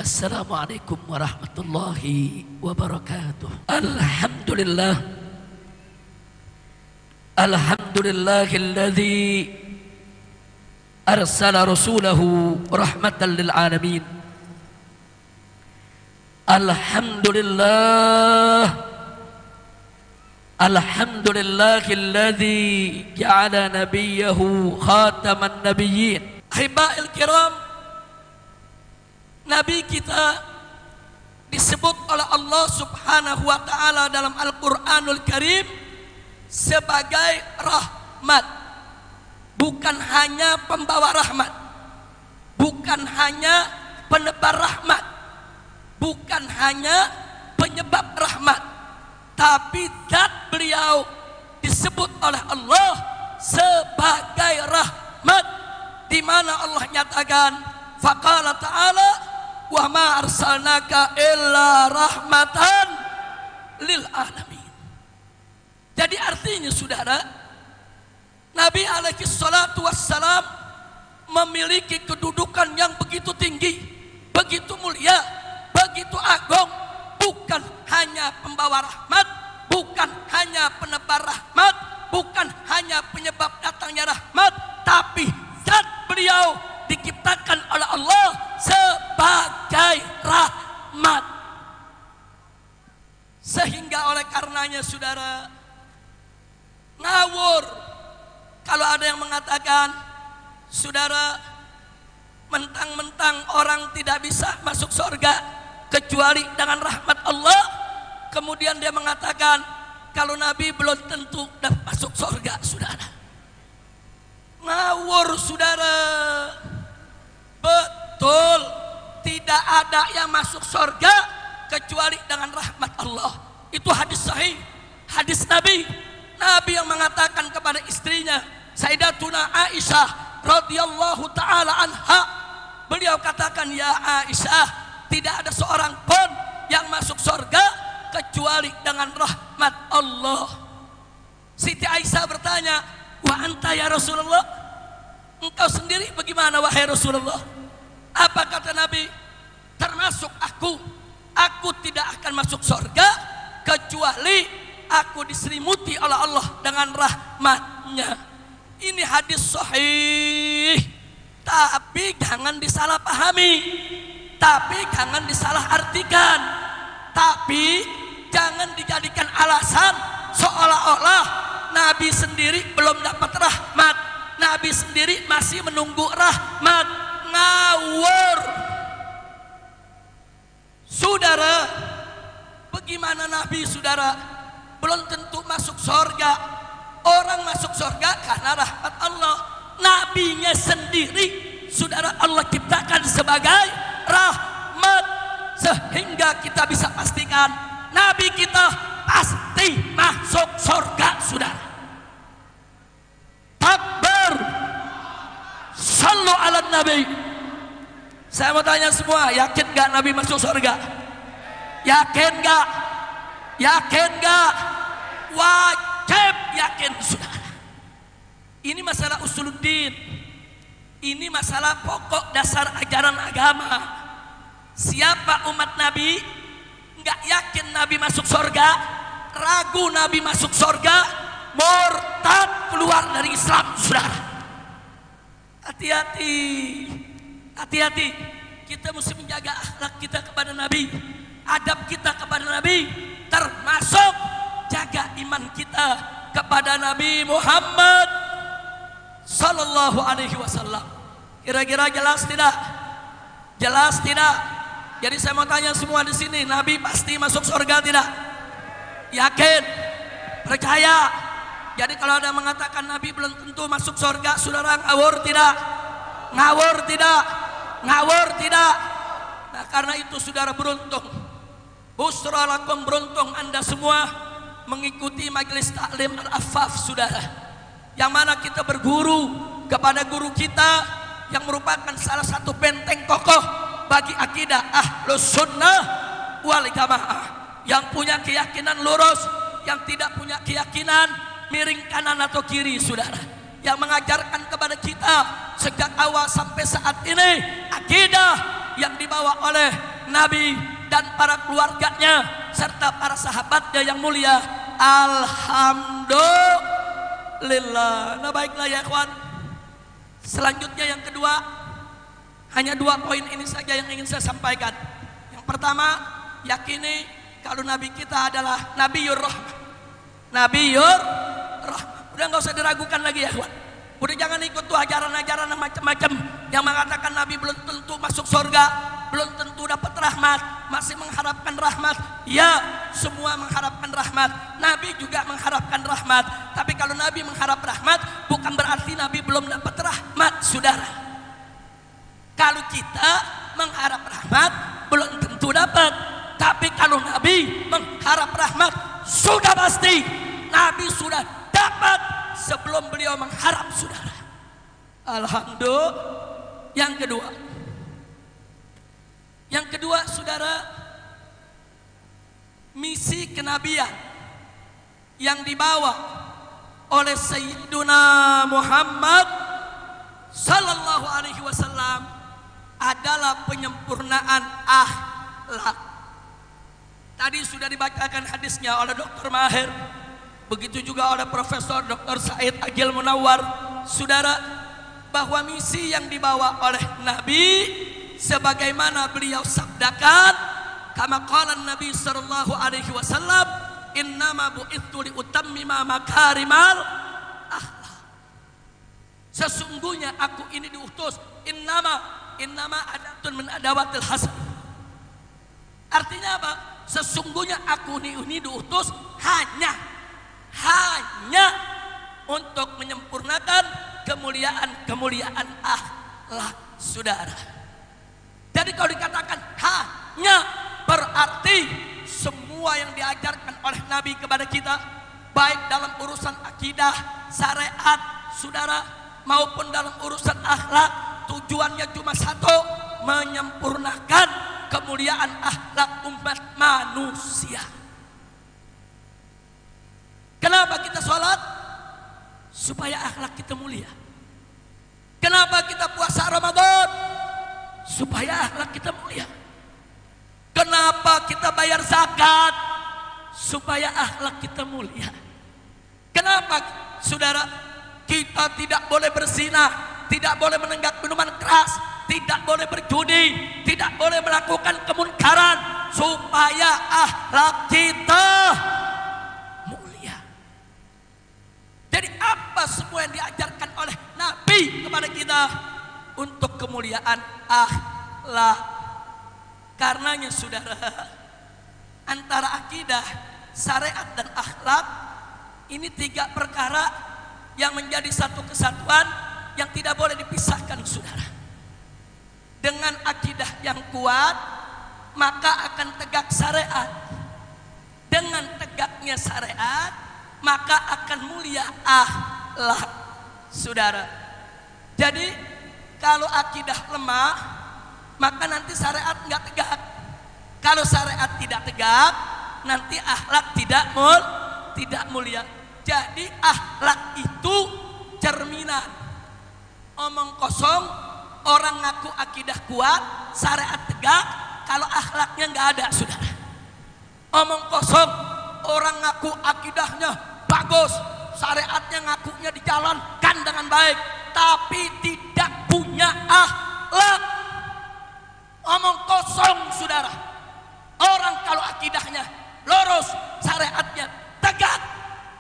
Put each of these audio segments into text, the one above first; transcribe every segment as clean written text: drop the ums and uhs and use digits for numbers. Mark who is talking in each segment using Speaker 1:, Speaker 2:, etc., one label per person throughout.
Speaker 1: Assalamualaikum warahmatullahi wabarakatuh. Alhamdulillah. Alhamdulillahilladzi arsala rasulahu rahmatan lil alamin. Alhamdulillah. Alhamdulillahilladzi ja'ala nabiyahu khataman nabiyyin. Ahiba'il kiram, Nabi kita disebut oleh Allah Subhanahu wa ta'ala dalam Al-Quranul Karim sebagai rahmat. Bukan hanya pembawa rahmat, bukan hanya penebar rahmat, bukan hanya penyebab rahmat, tapi zat beliau disebut oleh Allah sebagai rahmat, di mana Allah nyatakan faqala ta'ala wa ma arsalnaka illa rahmatan lil alamin. Jadi artinya saudara, Nabi alaihi salatu wassalam memiliki kedudukan yang begitu tinggi, begitu mulia, begitu agung. Bukan hanya pembawa rahmat, bukan hanya penebar rahmat, bukan hanya penyebab datangnya rahmat, tapi zat beliau diciptakan oleh Allah sebagai rahmat. Sehingga oleh karenanya saudara, ngawur kalau ada yang mengatakan saudara, mentang-mentang orang tidak bisa masuk surga kecuali dengan rahmat Allah, kemudian dia mengatakan kalau Nabi belum tentu dapat masuk surga. Saudara, ngawur saudara. Betul, tidak ada yang masuk surga kecuali dengan rahmat Allah. Itu hadis sahih, hadis Nabi. Nabi yang mengatakan kepada istrinya Sayyidatuna Aisyah radhiyallahu taala anha, beliau katakan, ya Aisyah, tidak ada seorang pun yang masuk surga kecuali dengan rahmat Allah. Siti Aisyah bertanya, wa anta ya Rasulullah, engkau sendiri bagaimana wahai Rasulullah? Apa kata Nabi? Termasuk aku tidak akan masuk surga kecuali aku diselimuti oleh Allah dengan rahmatnya. Ini hadis sahih, tapi jangan disalahpahami, tapi jangan disalahartikan, tapi jangan dijadikan alasan seolah-olah Nabi sendiri belum dapat rahmat, Nabi sendiri masih menunggu rahmat. Ngawur saudara. Bagaimana Nabi saudara belum tentu masuk surga? Orang masuk surga karena rahmat Allah. Nabinya sendiri saudara Allah ciptakan sebagai rahmat, sehingga kita bisa pastikan Nabi kita pasti masuk surga saudara. Takbir, sallu ala nabi. Saya mau tanya semua, yakin gak Nabi masuk surga? Yakin gak? Yakin gak? Wajib yakin saudara. Ini masalah usuluddin, ini masalah pokok dasar ajaran agama. Siapa umat Nabi gak yakin Nabi masuk surga, ragu Nabi masuk surga, murtad, keluar dari Islam saudara. Hati-hati, hati-hati. Kita mesti menjaga akhlak kita kepada Nabi, adab kita kepada Nabi, termasuk jaga iman kita kepada Nabi Muhammad sallallahu alaihi wasallam. Kira-kira jelas tidak? Jelas tidak? Jadi saya mau tanya semua di sini, Nabi pasti masuk surga tidak? Yakin? Percaya? Jadi kalau ada yang mengatakan Nabi belum tentu masuk surga, saudara ngawur tidak? Ngawur tidak? Ngawur tidak? Nah, karena itu saudara beruntung, busra lakum, beruntung anda semua mengikuti majelis taklim al-affaf saudara, yang mana kita berguru kepada guru kita yang merupakan salah satu benteng kokoh bagi akidah ahlus sunnah wal jamaah, yang punya keyakinan lurus, yang tidak punya keyakinan miring kanan atau kiri saudara, yang mengajarkan kepada kita sejak awal sampai saat ini akidah yang dibawa oleh Nabi dan para keluarganya serta para sahabatnya yang mulia. Alhamdulillah. Nah baiklah ya ikhwan. Selanjutnya yang kedua, hanya 2 poin ini saja yang ingin saya sampaikan. Yang pertama, yakini kalau Nabi kita adalah Nabiyur Rahmah. Nabiyur Rahmah. Udah nggak usah diragukan lagi ya ikhwan. Udah jangan ikut tuh ajaran-ajaran macam-macam yang mengatakan Nabi belum tentu masuk surga, belum tentu dapat rahmat, masih mengharapkan rahmat. Ya, semua mengharapkan rahmat. Nabi juga mengharapkan rahmat. Tapi kalau Nabi mengharap rahmat, bukan berarti Nabi belum dapat rahmat, saudara. Kalau kita mengharap rahmat, belum tentu dapat. Tapi kalau Nabi mengharap rahmat, sudah pasti Nabi sudah dapat sebelum beliau mengharap, saudara. Alhamdulillah. Yang kedua, saudara, misi kenabian yang dibawa oleh Sayyiduna Muhammad sallallahu alaihi wasallam adalah penyempurnaan akhlak. Tadi sudah dibacakan hadisnya oleh Dr. Mahir, begitu juga oleh Profesor Dr. Said Agil Munawar, saudara, bahwa misi yang dibawa oleh Nabi sebagaimana beliau sabdakan, kama qala Nabi sallallahu alaihi wasallam, innama bu'ithu liutammima makarimal akhlak. Sesungguhnya aku ini diutus, innama adatun min adawatil hasan. Artinya apa? Sesungguhnya aku ini diutus hanya untuk menyempurnakan kemuliaan akhlak, saudara. Jadi kalau dikatakan hanya, berarti semua yang diajarkan oleh Nabi kepada kita, baik dalam urusan akidah, syariat, saudara, maupun dalam urusan akhlak, tujuannya cuma satu, menyempurnakan kemuliaan akhlak umat manusia. Kenapa kita sholat? Supaya akhlak kita mulia. Kenapa kita puasa Ramadan? Supaya akhlak kita mulia. Kenapa kita bayar zakat? Supaya akhlak kita mulia. Kenapa, saudara, kita tidak boleh berzina, tidak boleh menenggak minuman keras, tidak boleh berjudi, tidak boleh melakukan kemunkaran? Supaya akhlak kita mulia. Jadi apa semua yang diajarkan oleh Nabi kepada kita? Untuk kemuliaan akhlak. Karenanya, saudara, antara akidah, syariat, dan akhlak ini 3 perkara yang menjadi satu kesatuan yang tidak boleh dipisahkan, saudara. Dengan akidah yang kuat, maka akan tegak syariat. Dengan tegaknya syariat, maka akan mulia akhlak, saudara. Jadi kalau akidah lemah, maka nanti syariat nggak tegak. Kalau syariat tidak tegak, nanti akhlak tidak mulia. Jadi akhlak itu cerminan. Omong kosong, orang ngaku akidah kuat, syariat tegak, kalau akhlaknya nggak ada, saudara. Omong kosong, orang ngaku akidahnya bagus, syariatnya ngakunya dijalankan dengan baik, tapi tidak punya akhlak. Omong kosong, saudara. Orang kalau akidahnya lurus, syariatnya tegak,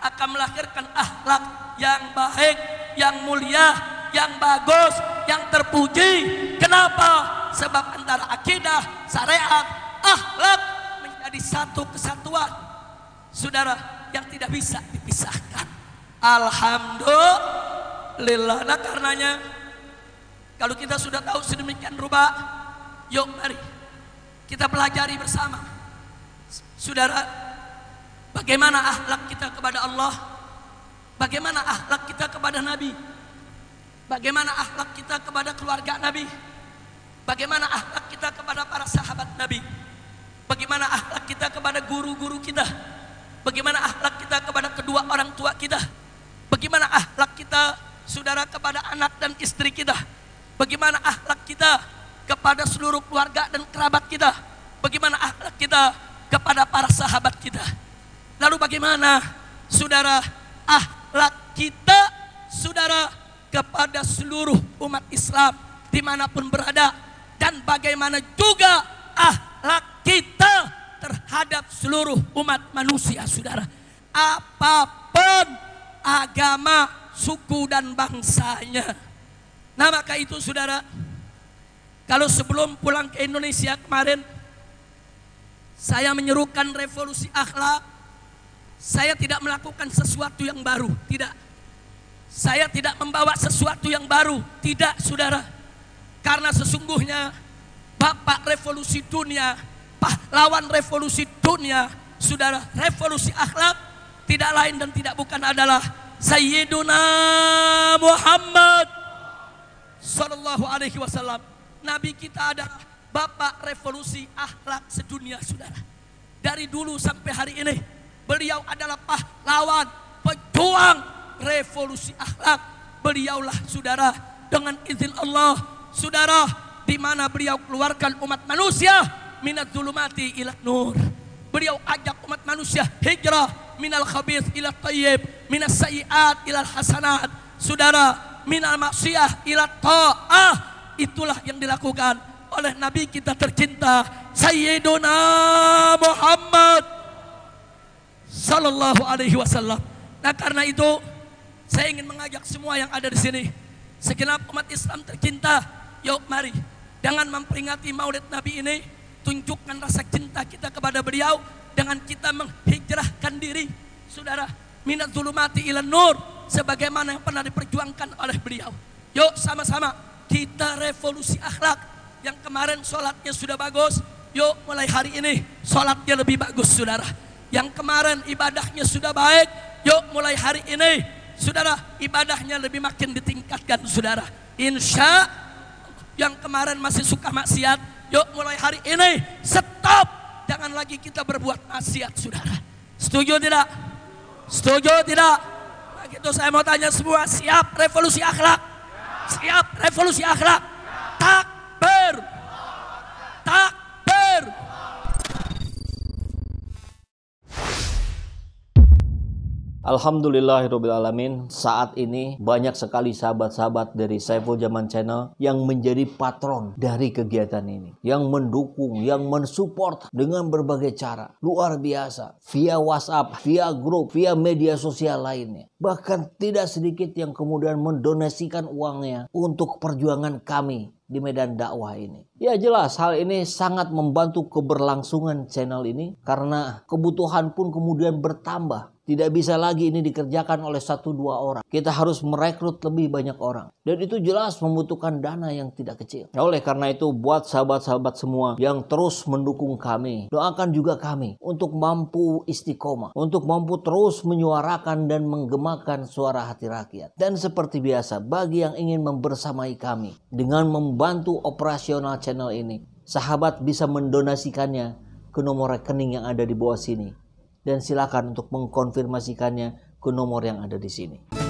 Speaker 1: akan melahirkan akhlak yang baik, yang mulia, yang bagus, yang terpuji. Kenapa? Sebab antara akidah, syariat, akhlak menjadi satu kesatuan, saudara, yang tidak bisa dipisahkan. Alhamdulillah. Nah karenanya, kalau kita sudah tahu sedemikian rupa, yuk mari kita pelajari bersama, saudara, bagaimana akhlak kita kepada Allah, bagaimana akhlak kita kepada Nabi, bagaimana akhlak kita kepada keluarga Nabi, bagaimana akhlak kita kepada para sahabat Nabi, bagaimana akhlak kita kepada guru-guru kita, bagaimana akhlak kita kepada kedua orang tua kita, bagaimana akhlak kita, saudara, kepada anak dan istri kita, bagaimana akhlak kita kepada seluruh keluarga dan kerabat kita, bagaimana akhlak kita kepada para sahabat kita. Lalu bagaimana saudara akhlak kita saudara kepada seluruh umat Islam dimanapun berada, dan bagaimana juga akhlak kita terhadap seluruh umat manusia saudara, apapun agama, suku dan bangsanya. Nah maka itu saudara, kalau sebelum pulang ke Indonesia kemarin saya menyerukan revolusi akhlak, saya tidak melakukan sesuatu yang baru, tidak. Saya tidak membawa sesuatu yang baru, tidak saudara. Karena sesungguhnya Bapak revolusi dunia, pahlawan revolusi dunia, saudara, revolusi akhlak tidak lain dan tidak bukan adalah Sayyiduna Muhammad Sallallahu Alaihi Wasallam. Nabi kita adalah Bapak revolusi akhlak sedunia saudara. Dari dulu sampai hari ini beliau adalah pahlawan, pejuang revolusi akhlak. Beliaulah saudara dengan izin Allah saudara, di mana beliau keluarkan umat manusia minat zulumati ila nur. Beliau ajak umat manusia hijrah minal khabith ila tayyib, minas sayyiat ila hasanat saudara, minal maksiyah ila ta'ah. Itulah yang dilakukan oleh Nabi kita tercinta Sayyiduna Muhammad Sallallahu Alaihi Wasallam. Nah karena itu saya ingin mengajak semua yang ada di sini, segenap umat Islam tercinta, yuk mari dengan memperingati Maulid Nabi ini, tunjukkan rasa cinta kita kepada beliau dengan kita menghijrahkan diri saudara minat zulumati ila nur, sebagaimana yang pernah diperjuangkan oleh beliau. Yuk sama-sama kita revolusi akhlak. Yang kemarin sholatnya sudah bagus, yuk mulai hari ini sholatnya lebih bagus saudara. Yang kemarin ibadahnya sudah baik, yuk mulai hari ini saudara ibadahnya lebih makin ditingkatkan saudara. Insya yang kemarin masih suka maksiat, yuk mulai hari ini stop, jangan lagi kita berbuat maksiat saudara. Setuju tidak? Setuju tidak? Nah gitu saya mau tanya semua, siap revolusi akhlak? Siap revolusi akhlak? Takbir, takbir.
Speaker 2: Alhamdulillahirrabbilalamin. Saat ini banyak sekali sahabat-sahabat dari Saiful Zaman Channel yang menjadi patron dari kegiatan ini, yang mendukung, yang mensupport dengan berbagai cara. Luar biasa, via WhatsApp, via grup, via media sosial lainnya. Bahkan tidak sedikit yang kemudian mendonasikan uangnya untuk perjuangan kami di medan dakwah ini. Ya jelas hal ini sangat membantu keberlangsungan channel ini, karena kebutuhan pun kemudian bertambah. Tidak bisa lagi ini dikerjakan oleh 1-2 orang. Kita harus merekrut lebih banyak orang. Dan itu jelas membutuhkan dana yang tidak kecil. Nah, oleh karena itu buat sahabat-sahabat semua yang terus mendukung kami, doakan juga kami untuk mampu istiqomah, untuk mampu terus menyuarakan dan menggemakan suara hati rakyat. Dan seperti biasa, bagi yang ingin membersamai kami dengan membantu operasional channel ini, sahabat bisa mendonasikannya ke nomor rekening yang ada di bawah sini. Dan silakan untuk mengkonfirmasikannya ke nomor yang ada di sini.